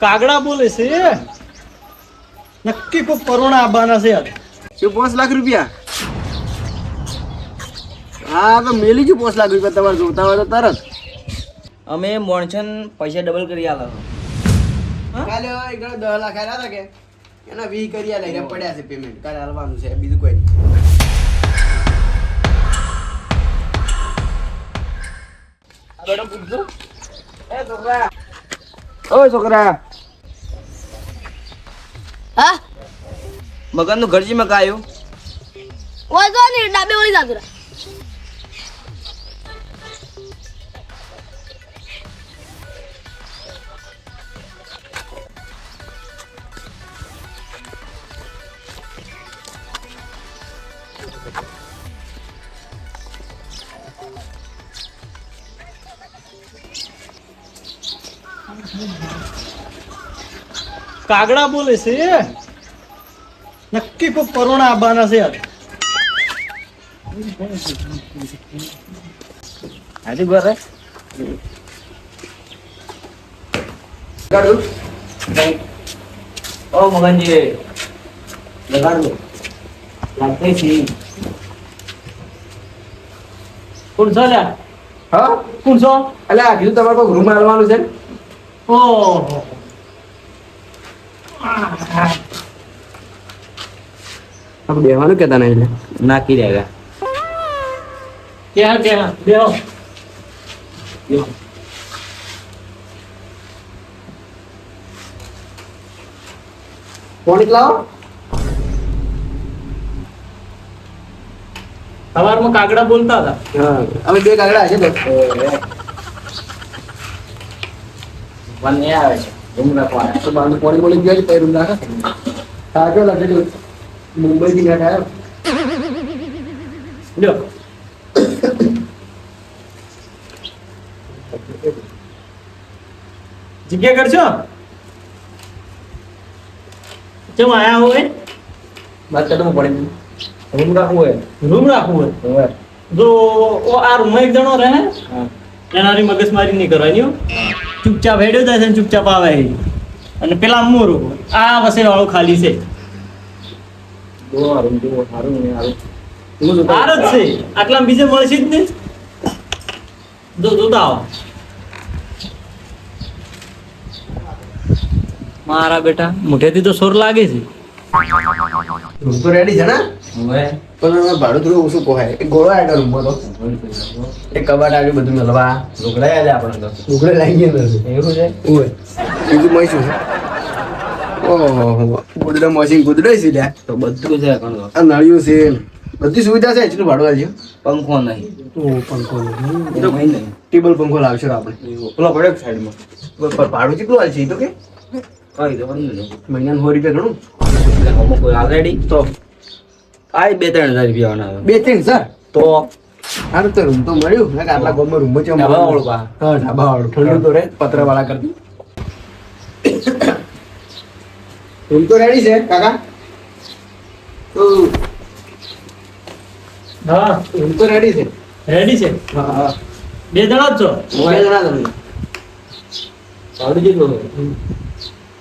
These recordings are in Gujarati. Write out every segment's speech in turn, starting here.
કાગડા બોલે છે નક્કી કોઈ કરોના આવવાના છે યાર શું 5 લાખ રૂપિયા? હા તો મેલી જ 5 લાખ રૂપિયા તમારે જોતા હોય તો તરત અમે મોણસન પૈસા ડબલ કરી આલો કાલે એક 10 લાખ આલ્યા હતા કે એના 20 કરી આલ્યા પડ્યા છે પેમેન્ટ કાલે આલવાનું છે બીજું કોઈ નહીં. બેટા પૂછજો એ છોકરા ઓય છોકરા હા મગનનું ઘરજી માં કાયું ઓય તો ને ડાબે વળી જાતું રા કાગડા બોલે છે નક્કી કોઈ કરોના આવવાના છે યાર હાજી બરે ગાડું ઓ મગનજી લગાડો લાગતે છી કોણ છો લ્યા હા કોણ છો અલે આ કીધું તમારે કોઈ રૂમ આલવાનું છે ઓહો આપણે બેહવાનું કેતા નહીં એટલે નાખી દેગા ક્યાં બેહો ફોન લાવો સવારમાં કાગડા બોલતા હતા હા અમે બે કાગડા છે તો વન એ આવે છે રૂમ રાખવાના તો બાંધ પોણી બોલી ગયા છે પૈ રૂમ રાખા આગળ લાગે તો મુંબઈ થી બેઠા આવ્યો લ્યો જગ્યા કરશો કેમ આયા હોય વાત કરતો પડી રૂમ રાખવું હોય રૂમ રાખવું હોય જો આ રૂમમાં એક જણો રહે એનારી મગજમારી નહીં કરવાની હો. ચૂપચાપ હેડ્યો જાય છે ને ચૂપચાપ આવે છે. અને પેલા મોરું આ વસે વાળો ખાલી છે રૂમ જો સારું ને સારું હાર જ છે આટલા બીજે મળશે જ નહીં જો જોતા આવો મારા બેટા મોઢેથી તો સોર લાગે છે રૂમ તો રેડી છે ને હવે પણ ભાડું થોડું ઓછું પોહાય એક ગોળો આવ્યો રૂમમાં તો એક કબાટ આવ્યું બધું મેળવા ઢોકળા આલે આપણે તો ઢોકળે લાગી ગયા નથી એવું છે ઓય બીજું મહીશું છે ઓહો ગુદડા મશીન ગુદડા છે લ્યા તો બધું છે કણો આ નળિયું છે બધી સુવિધા છે એટલું ભાડું આવશે પંખો નહીં ઓ પંખો એ તો કઈ નહીં ટેબલ પંખો લાવશે આપણે પેલો પડ્યો સાઈડમાં ભાડું કેટલું આવશે એ તો કે કઈ તો બની નહીં મહિનાનું 100 રૂપિયા ઘણું એટલે અમુક કોઈ ઓલરેડી તો આય 2-3 હજાર રૂપિયા આવે 2-3 સર તો સારું તો રૂમ તો મળ્યું ને કે આટલા ગામમાં રૂમ છે ઢાબાવાળું પા. હા ઢાબાવાળું ઠંડુ તો રહે પતરાવાળા કરતી રૂમ તો રેડી છે કાકા તો હા રૂમ તો રેડી છે રેડી છે હા હા બે જણા જ છો બે જણા તમે ભાડું કેટલું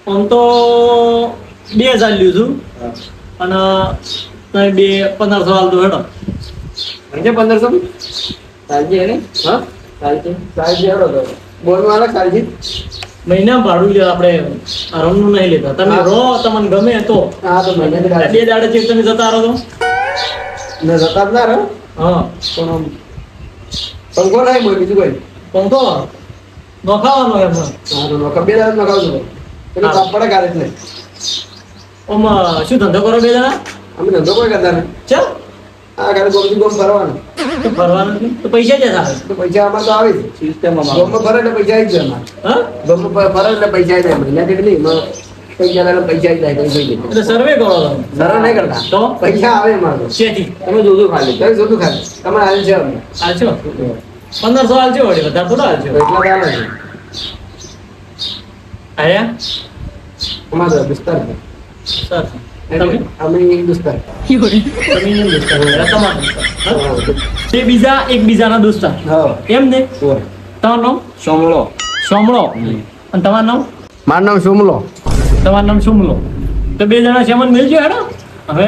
આમ તો 2000 લ્યું છું અને તમે 1500 હાલ તો હેડો મહિને 1500 ચાલજે ને હા ચાલજે સાહેબ જેવડો તો બોલમાં અલગ સારી મહિના ભાડું લે આપણે આ રૂમનું નહીં લેતા તમે રહો તમને ગમે તો હા તો મહિને બે દાડે ચેક તમે જતા રહો તો ને જતા જ ના રહો હા પણ આમ પંખો નહીં બોલ બીજું કોઈ પંખો નખાવાનો એમ હા તો નોકર બે દાડા નખાવજો એટલે હા. કાપ પડે કારે જ નહીં ઓમાં શું ધંધો કરો બે જણા અમે ધંધો કોઈ કરતા નહીં ચાલ આ ઘરે ગોમથી ગોમ ફરવાનું તો ફરવાનું જ નહીં. તો પૈસા જ આવે તો પૈસા આમાં તો આવે જ સિસ્ટમમાં ગોમમાં ફરે એટલે પૈસા આવી જ જાય અમારે હા ગોમમાં ફરે એટલે પૈસા આવી જાય મહિના કેટલી એમાં પૈસા લાગે પૈસા આવી જાય કઈ કઈ નહીં એટલે સર્વે કરો તમે સરળ નહીં કરતા તો પૈસા આવે એમાં તો શેથી તમે જોજો ખાલી તમે જોજો ખાલી તમારે હાલ છે અમને હાલશો 1500 હાલશો વળી વધારે થોડા હાલશો તો એટલા ચાલે છે આયા અમારો વિસ્તાર છે સર તમે અમે હિન્દુસ્તાન તમે હિન્દુસ્તાન વાળા, તમારા દોસ્તાર. હા? તે બીજા એકબીજાના દોસ્તાર હા એમ ને ઓય તમારું નામ સોમળો સોમળો અને તમારું નામ મારું નામ સોમલો. તમારું નામ શું બોલો? તો બે જણા સેમન મિલજો હેડો. હવે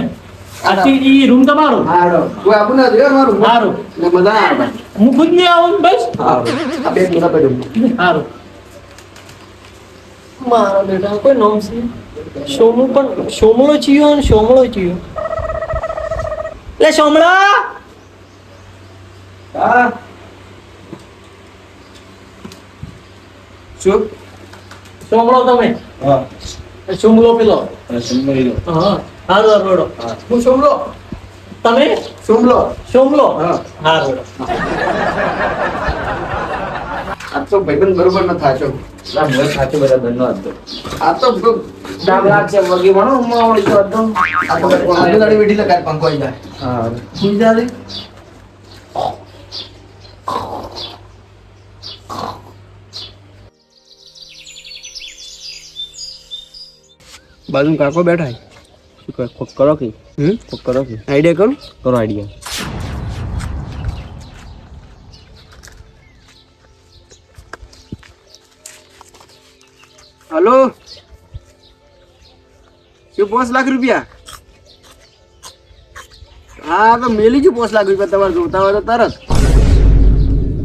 આથી ઈ રૂમ તમારો. હા હેડો. કોઈ આપું ના જોઈએ મારું. સારું. ને મજા ના આવે. હું ખુદ નહીં આવું બસ. સારું. આ બે મોટા પડ્યું. સારું. મારા બેટા કોઈ નામ છે સોમુ, પણ સોમળો ચિયો અને સોમળો ચિયો. લે સોમળા. હા. શું? સોમળો તમે. હા. સોમળો પેલો. સમજી લો. હા. હારું હારું. હું સોમલો. તમે સોમલો. સોમલો. હા. હારું. આ તો ભાઈબંધ બરોબર ન થાશો. ના મને સાચું બરાબર નો હતો આ તો ડાબ લાગશે વગી ભણો ઉમા વળી તો હતો આ તો દાડી બેઠી લગાડ પંખો આવી જાય. હા સુઈ જા રે. બાજુ કાકો બેઠા છે. શું કહે કોક કરો કે કોક કરો કે આઈડિયા કરું. કરો આઈડિયા હલો. શું 5 લાખ રૂપિયા? હા તો મેલી છું 5 લાખ રૂપિયા. તમારે જોતા હોય તો તરત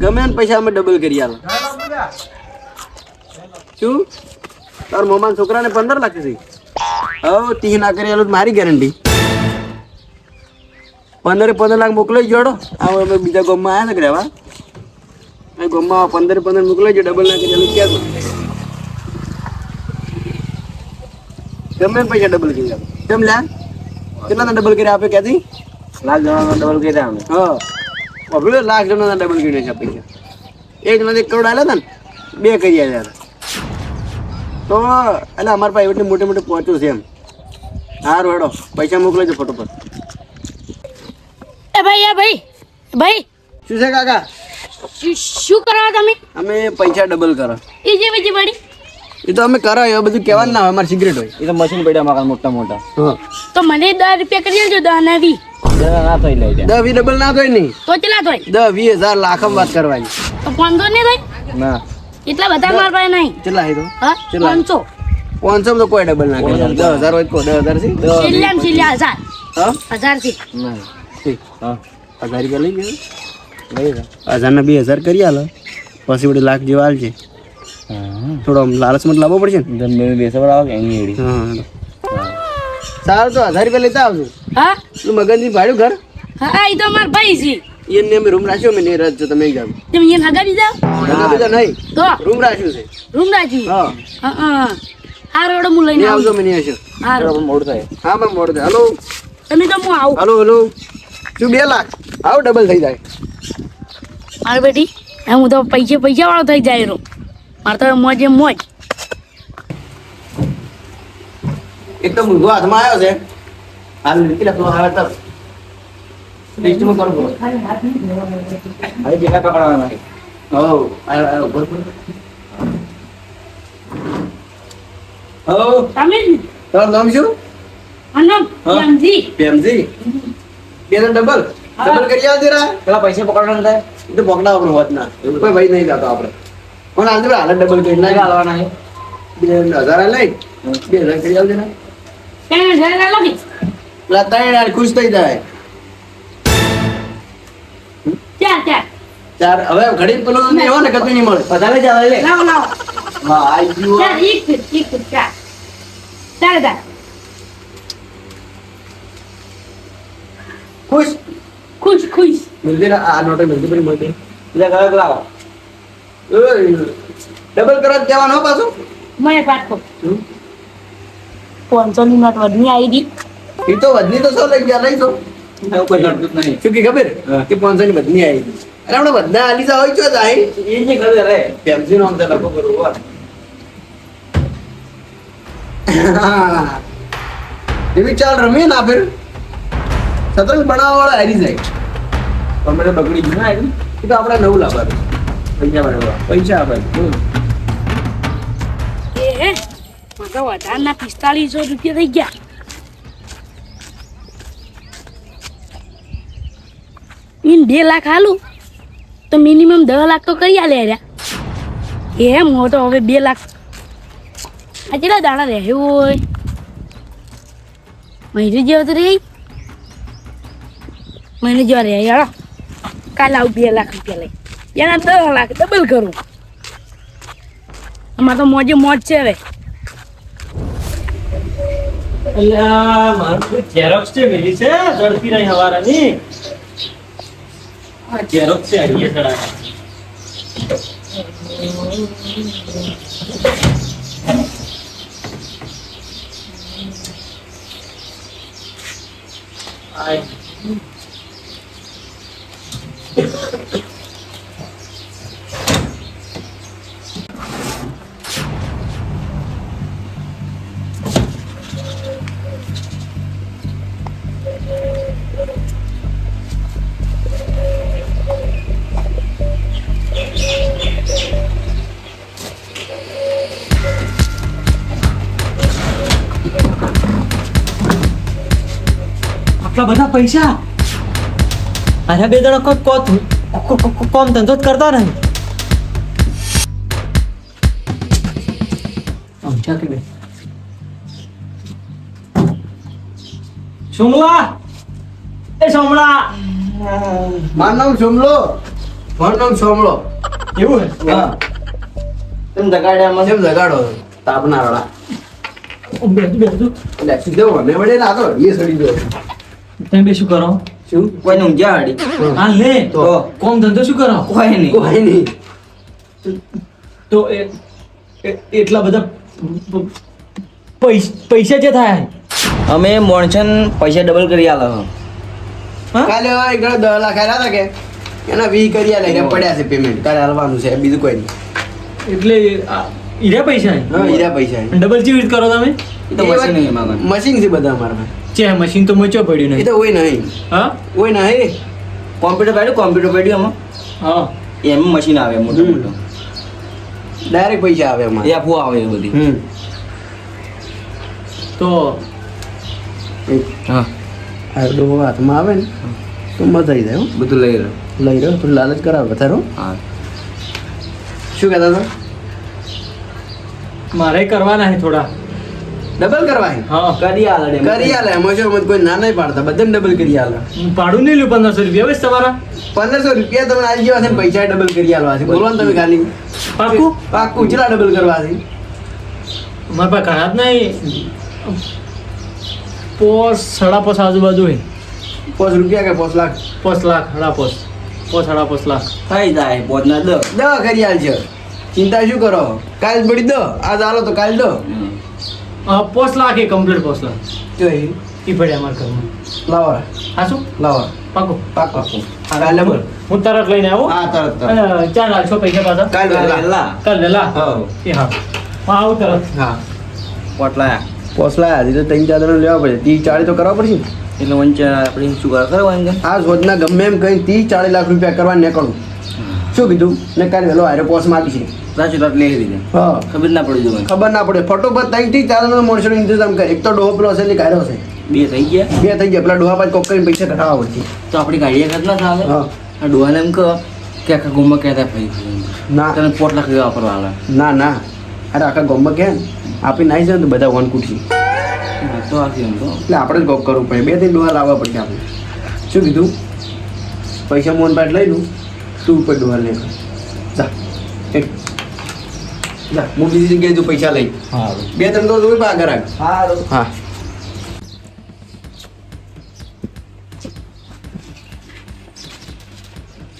ગમે ને પૈસા અમે ડબલ કરી આલો. શું તાર મોમાન છોકરાને 15 લાખ છે. હવે 30 ના કરી આલો તો મારી ગેરંટી. 15 લાખ મોકલાઈ જોડો. હવે અમે બીજા ગામમાં આવ્યા ને રહેવા. આ ગામમાં 15 મોકલાઈ જો. ડબલ ના કરી આલો ક્યાં ગમે ને પૈસા ડબલ કરી આપે. કેમ લ્યા કેટલાના ડબલ કરી આપે ક્યાંથી? લાખ જણાનો ડબલ કર્યા અમે હા આપણે લાખ જણાના ડબલ કરી છે પૈસા. એક જણા 1 કરોડ આલ્યા હતા ને 2 કરી આલ્યા હતા. તો એટલે અમારા પાસે એટલી મોટે મોટે પહોંચ્યું છે એમ. હારું હેડો પૈસા મોકલાજો ફટોફટ. એ ભાઈ શું છે કાકા? શું કરવા તમે? અમે પૈસા ડબલ કરો. એ જે બીજી પડી એ તો અમે કરાય એ બધું કહેવાનું ના હોય. અમારી સિગરેટ હોય. એ તો મશીન પડ્યા મારા મોટા મોટા હા તો મને 10 રૂપિયા કરી દેજો. 10 ના 20 જરા ના થઈ લઈ જાય 10 20 ડબલ ના થાય નહીં. તો કેટલા થાય? 10 20 હજાર લાખમ વાત કરવાની. તો 500 નહીં થાય? ના એટલા બધા માર પાસે નહીં. કેટલા હે તો? હા કેટલા? 500. 500 તો કોઈ ડબલ ના કરે. 10,000 હોય તો 10,000 છે. છેલ્લામાં છેલ્લા 1000. હા 1000 છે. ના ઠીક. હા 1000 રૂપિયા લઈ ગયો. લઈ જા 1000 ના 2000 કરી આલો. પછી વળી લાખ જેવા આલજે. હા થોડો આમ લાલચમાં લાવવો પડશે ને. તમે બેસવા આવો કે અહીં એડી હા સારું તો 1000 રૂપિયા લેતા આવજો. હા તું મગનજી ભાડ્યું ઘર હા એ તો માર ભાઈ છે. એને અમે રૂમ રાખ્યો. અમે નહીં રાત તમે જાવ. તમે અહીંયા હગાવી જાવ બીજા નહીં તો રૂમ રાખ્યું છે. રૂમ રાખી. હા હા આ રોડ હું લઈને નહીં આવજો. આવું. અમે નહીં આવશો. હારું. બરાબર મોડ થાય હા મેમ મોડ દે. હલો તમે તો હું આવું. હલો શું 2 લાખ આવો ડબલ થઈ જાય. મારી બેટી હું તો પૈસા વાળો થઈ જાય એનો. મારે તો મોજે મોજ. એક તો મુર્ગો હાથમાં આવ્યો છે. હાલ નીકળી લખલો આવે તર લિસ્ટમાં કરવો. હવે જેટલા પકડવાના હો આયો બરોબર. હો તમે તમારું નામ શું? અનમ હા. એમજી પ્રેમજી. 2 ડબલ કરી આલ દેરા. પેલા પૈસા પકડવાના થાય એ તો પકડા આપણું હોત ના. કોઈ ભાઈ નહીં જાતો આપણે. કોણ હાલ દે હાલ ડબલ કરી ના નાખ. હાલવાના છે 2000 લઈ 2000 કરી આલ દેરા. તમે ઘરે લાગી પેલા 3 હાલ ખુશ થઈ જાય. ચાર ચાર હવે ઘડી પેલું નહીં હોય ને કતું નહીં મળે. વધારે ચાલે લે લાવો હા આઈ ગયું. ચાર એક ચાર ચાર ખુશ ખુશ મિલતી ને આ નોટે મિલતી પડી મળતી. બીજા કયો લાવો ડબલ કરવા દેવાનો પાછું. મને પાઠો 500 ની નોટ વધની આવી ગઈ. એ તો વધની તો 100 લઈ ગયા લઈ તો એવું કોઈ કરતું જ નહીં શું કી ખબર હા. કે 500 ની વધની આવી. અરે આપણે બધા આલી જા હોય છો જાય. એ જે ખબર રે પેમસી નો આમ તો લખો બરોબર. એવી ચાલ રમીએ ના ફેર સતરંગ બનાવવા વાળા હારી જાય. તમે તો બગડી ગયું ના એડી એ તો આપણે નવું લાવવાનું. પૈસા બરાબર પૈસા આપણે એ મારા વધારના 4500 રૂપિયા થઈ ગયા. ઇન 2 લાખ હાલું તો મિનિમમ 10 લાખ તો કરી આલે રહ્યા. એમ હો તો હવે 2 લાખ આ કેટલા દાણા રહે હોય મહિને જેવો તો રહી મહિને જેવા રહે યાર કાલ આવું 2 લાખ રૂપિયા લઈ એના 10 લાખ ડબલ કરું અમારે તો મોજે મોજ છે હવે એટલે આ મારું ઝેરોક્સ છે વેલી છે ઝડપી રહી હવારાની આ ઝેરોક્સ છે અહીંયા ચડાય આય આટલા બધા પૈસા આના બે જણા કોમ ધંધો જ કરતા નહીં સમજા કે બે સોમલા એ સોમલા મારું નામ સોમલો મારું નામ સોમલો એવું હે હા તમે જગાડ્યા કેમ જગાડો તાપના વાળા બેસું એટલે સીધો મને વડે ના તો એ સડી ગયો તમે બે શું કરો શું કોઈને ઊંઘ્યા હાડી હા લે તો કોમ ધંધો શું કરો કોઈ નહીં કોઈ નહીં તો એટલા બધા પૈસા જે થાય અમે મોણસન પૈસા ડબલ કરી આલો હા કાલે એક જણા 10 લાખ આલ્યા હતા કે એના 20 કરી આલે એને પડ્યા છે પેમેન્ટ કાલે હાલવાનું છે બીજું કોઈ નહીં એટલે હીરા પૈસા હા હીરા પૈસા ડબલ ચી રીત કરો તમે એ તો મશીન નહીં એમાં મશીન છે બધા અમારા પાસે. ચે મશીન તો મચો પડ્યું એ નહીં તો હોય નહીં હા હોય નહીં કોમ્પ્યુટર પડ્યું આમાં હા એમ મશીન આવે મોટું હમ. મોટું ડાયરેક્ટ પૈસા આવે અમારે એ આપવું આવે એ બધી તો હા આ ડોહો હાથમાં આવે ને તો મજા આવી જાય હો. બધું લઈ લો લઈ રહ્યો તું લાલચ કરાવ વધારો હા શું કહેતા હતા મારે કરવાના છે થોડા ડબલ કરવા છે? હા કરી આલે કરી આલે એમાં શું મત કોઈ ના નહીં પાડતા બધાને ડબલ કરી આલે હું ભાડું નહીં લ્યું 1500 રૂપિયા બસ તમારા 1500 રૂપિયા તમને આવી જેવા છે ને પૈસા ડબલ કરી આલવા છે બોલો ને તમે ખાલી પાકું પાકું કેટલા ડબલ કરવા છે મારા પાસે ઘણા જ નહીં પોસ 5.5 આજુબાજુ હોય 5 રૂપિયા કે 5 લાખ 5 લાખ 5.5 5.5 લાખ થઈ જાય પોતના દ દવા કરી આલ છે ચિંતા શું કરો કાલ પડી દો આજ આલો તો કાલ દો 5 લાખ એ કમ્પ્લીટ 5 લાખ જો એ ઈ પડ્યા અમારા ઘરમાં લાવો હા શું લાવો પાકું પાકો કાલે બોલ હું તરત લઈને આવું હા તરત તરત અને ચાલ હાલશો પૈસા પાછા કાલ વહેલા. કાલ વેલા હા એ હા હા આવું તરત હા પોટલા પોસલા હજી તો 3-4 જણા લેવા પડે 30-40 તો કરવા પડશે ને. એટલે વંચ આપણે શું કરવા અંદર આ શોધના ગમે એમ કઈ 30-40 લાખ રૂપિયા કરવા નીકળું શું કીધું ને કાલે વહેલો હારે પોસમાં આપી છે સાચું રાત લઈ લીધે હા ખબર ના પડી જવાનું ખબર ના પડે ફટોફટ 3-4 જણા માણસોનો ઇંતજામ કરે એક તો ડોહો પેલો હશે એટલે ગાયરો છે બે થઈ ગયા બે થઈ ગયા પેલા ડોહા પાછ કોક કરીને પૈસા કઢાવવા પડશે તો આપણી ગાડી ખાત ના ચાલે હા આ ડોહાને એમ કહો કે આખા ગુમમાં કહેતા ભાઈ ના તને પોટલા કઈ વાપરવા આવે ના ના અરે આખા ગામમાં કે આપી નાઈ જાય ને તો બધા વન કૂટશે તો આખી એમ તો એટલે આપણે જ ગોપ કરવું પડે 2-3 ડોહા લાવવા પડશે આપણે શું કીધું પૈસા મોહન પાટ લઈ લઉં તું ઉપર ડોહા લે જા એક જા હું બીજી જગ્યાએ તું પૈસા લઈ હા 2-3 તો જોઈ પા આગળ આગ સારું હા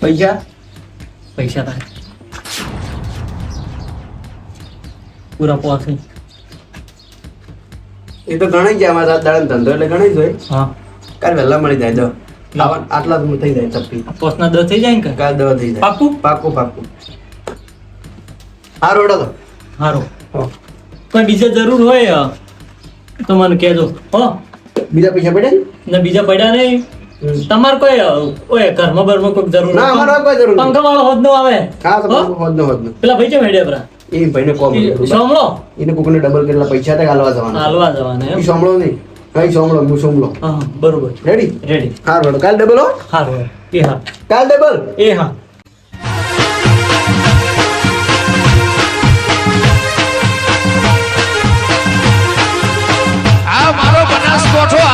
પૈસા પૈસા થાય પૂરા પોસે એ તો ગણાઈ જાય અમારા દાડા ધંધો એટલે ગણાઈ જ હોય હા કાલ વહેલા મળી જાય દો આટલા તો થઈ જાય ચપ્પી પોસના 10 થઈ જાય ને કે કાલ દવા થઈ જાય પાકું પાકું પાકું હા રોડો તો સારું હો. કોઈ બીજે જરૂર હોય તો મને કહેજો હો બીજા પૈસા પડે ને બીજા પડ્યા નહીં તમારે કોઈ ઓય ઘરમાં બરમાં કોઈ જરૂર ના, અમારે કોઈ જરૂર નહીં. પંખા વાળો હોદ નો આવે હા તો હો? હોદનો હોદનો પેલા ભાઈ છે હેડ્યા પરા એ ભાઈને કોમ સોમળો એને કોકને ડબલ કેટલા પૈસા તે હાલવા જવાના હાલવા જવાના એમ એ સોમળો નહીં કઈ સોમળો હું સોમળો હા બરોબર રેડી રેડી હા રોડો કાલ ડબલ હો સારું એ હા કાલ ડબલ એ હા બનાસકોઠો